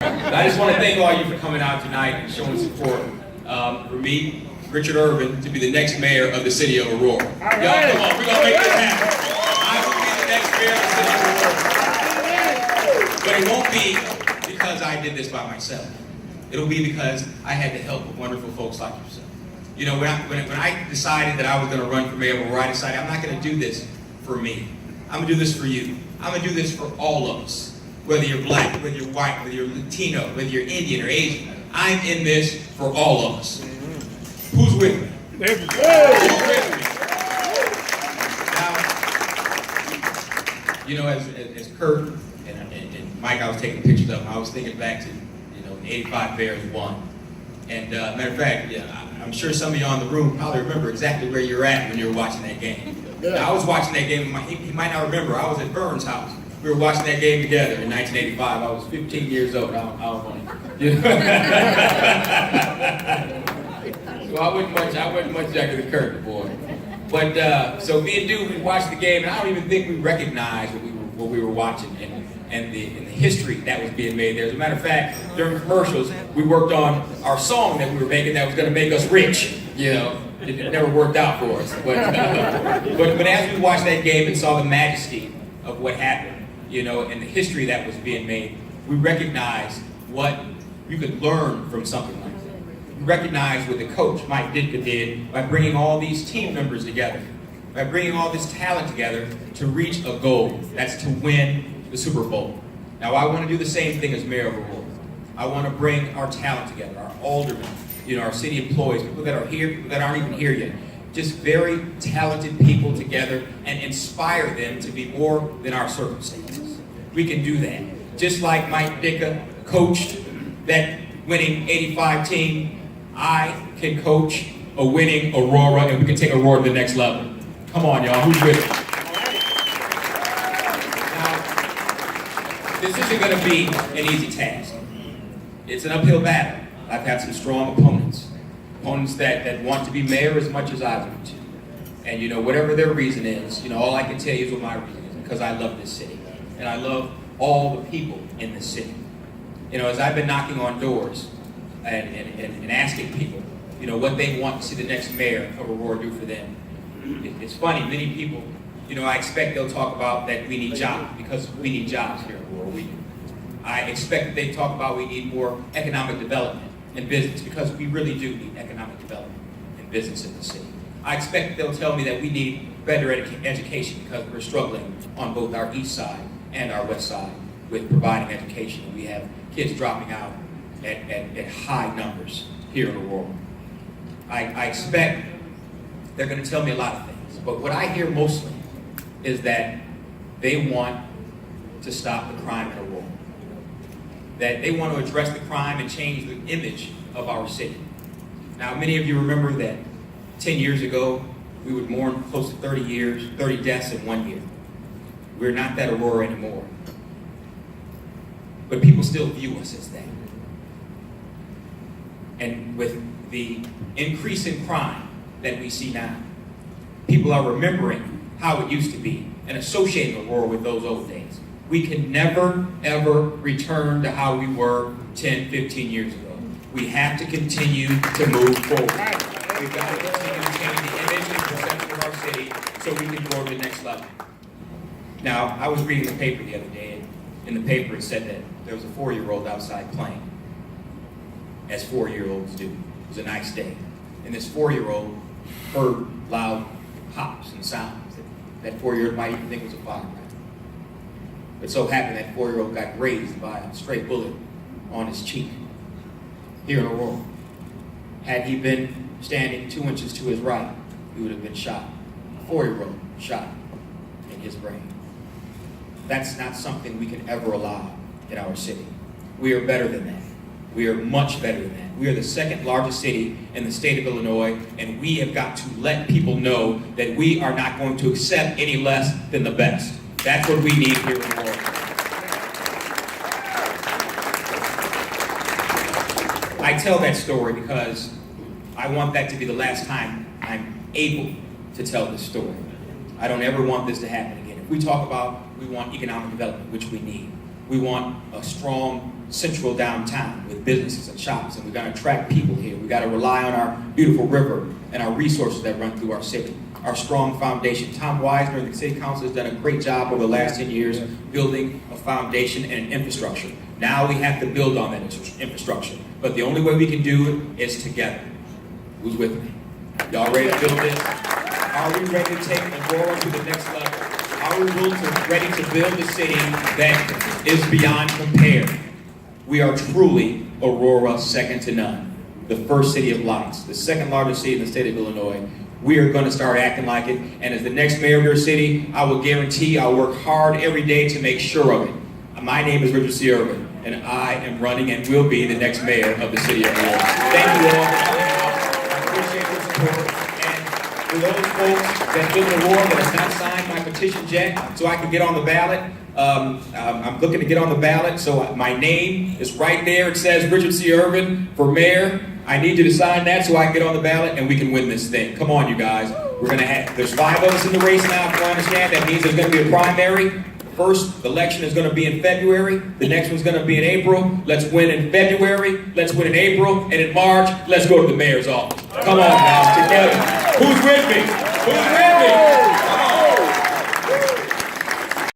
I just want to thank all of you for coming out tonight and showing support for me, Richard Irvin, to be the next mayor of the city of Aurora. Y'all, come on, we're going to make this happen. I will be the next mayor of the city of Aurora. But it won't be because I did this by myself. It'll be because I had the help of wonderful folks like yourself. You know, when I decided that I was going to run for mayor of Aurora, I decided I'm not going to do this for me. I'm going to do this for you. I'm going to do this for all of us. Whether you're black, whether you're white, whether you're Latino, whether you're Indian or Asian, I'm in this for all of us. Who's with me? Who's with me? Now, you know, as Kurt and Mike, I was taking pictures of them, I was thinking back to, you know, 85 Bears won. And matter of fact, yeah, I'm sure some of you in the room probably remember exactly where you're at when you were watching that game. Now, I was watching that game, he might not remember, I was at Burns' house. We were watching that game together in 1985. I was 15 years old. I don't want to. So I wasn't much younger than Kurt, boy. But so me and Duke, we watched the game, and I don't even think we recognized what we were watching and the history that was being made there. As a matter of fact, during commercials, we worked on our song that we were making that was going to make us rich. You know, it never worked out for us. But as we watched that game and saw the majesty of what happened, you know, and the history that was being made, we recognized what you could learn from something like that. We recognized what the coach, Mike Ditka, did by bringing all these team members together, by bringing all this talent together to reach a goal. That's to win the Super Bowl. Now, I want to do the same thing as mayor of Aurora. I want to bring our talent together, our aldermen, you know, our city employees, people that are here, people that aren't even here yet. Just very talented people together and inspire them to be more than our circumstances. We can do that. Just like Mike Ditka coached that winning 85 team, I can coach a winning Aurora, and we can take Aurora to the next level. Come on, y'all, who's with me? Now, this isn't going to be an easy task. It's an uphill battle. I've had some strong opponents. Opponents that want to be mayor as much as I want to. And you know, whatever their reason is, you know, all I can tell you is what my reason is, because I love this city. And I love all the people in this city. You know, as I've been knocking on doors and asking people, you know, what they want to see the next mayor of Aurora do for them. It's funny, many people, you know, I expect they'll talk about that we need jobs, because we need jobs here in Aurora. I expect that they talk about we need more economic development in business, because we really do need economic development in business in the city. I expect they'll tell me that we need better education, because we're struggling on both our east side and our west side with providing education. We have kids dropping out at high numbers here in Aurora. I expect they're going to tell me a lot of things, but what I hear mostly is that they want to stop the crime in Aurora. That they want to address the crime and change the image of our city. Now, many of you remember that 10 years ago, we would mourn close to 30 deaths in 1 year. We're not that Aurora anymore. But people still view us as that. And with the increase in crime that we see now, people are remembering how it used to be and associating Aurora with those old days. We can never, ever return to how we were 10, 15 years ago. We have to continue to move forward. We've got to continue to change the image and perception of our city so we can go to the next level. Now, I was reading the paper the other day, and in the paper it said that there was a 4-year-old outside playing, as 4-year-olds do. It was a nice day. And this 4-year-old heard loud pops and sounds that 4-year-old might even think was a firearm. It so happened that 4-year-old got grazed by a stray bullet on his cheek here in Aurora. Had he been standing 2 inches to his right, he would have been shot. A 4-year-old shot in his brain. That's not something we can ever allow in our city. We are better than that. We are much better than that. We are the second largest city in the state of Illinois, and we have got to let people know that we are not going to accept any less than the best. That's what we need here in Aurora. I tell that story because I want that to be the last time I'm able to tell this story. I don't ever want this to happen again. If we talk about, we want economic development, which we need. We want a strong central downtown with businesses and shops, and we're going to attract people here. We've got to rely on our beautiful river and our resources that run through our city. Our strong foundation. Tom Weisner and the City Council has done a great job over the last 10 years building a foundation and an infrastructure. Now we have to build on that infrastructure. But the only way we can do it is together. Who's with me? Y'all ready to build this? Are we ready to take Aurora to the next level? Are we ready to build a city that is beyond compare? We are truly Aurora second to none. The first city of lights, the second largest city in the state of Illinois. We are going to start acting like it. And as the next mayor of your city, I will guarantee I'll work hard every day to make sure of it. My name is Richard C. Irvin, and I am running and will be the next mayor of the city of Aurora. Thank you all for coming out. I appreciate your support. And for those folks that live in Aurora that have not signed my petition yet, so I can get on the ballot, I'm looking to get on the ballot. So my name is right there. It says Richard C. Irvin for mayor. I need you to sign that so I can get on the ballot and we can win this thing. Come on, you guys. We're going to have, there's 5 of us in the race now, if you understand. That means there's going to be a primary. First election is going to be in February. The next one's going to be in April. Let's win in February. Let's win in April. And in March, let's go to the mayor's office. Come on, guys, together. Who's with me? Who's with me? Come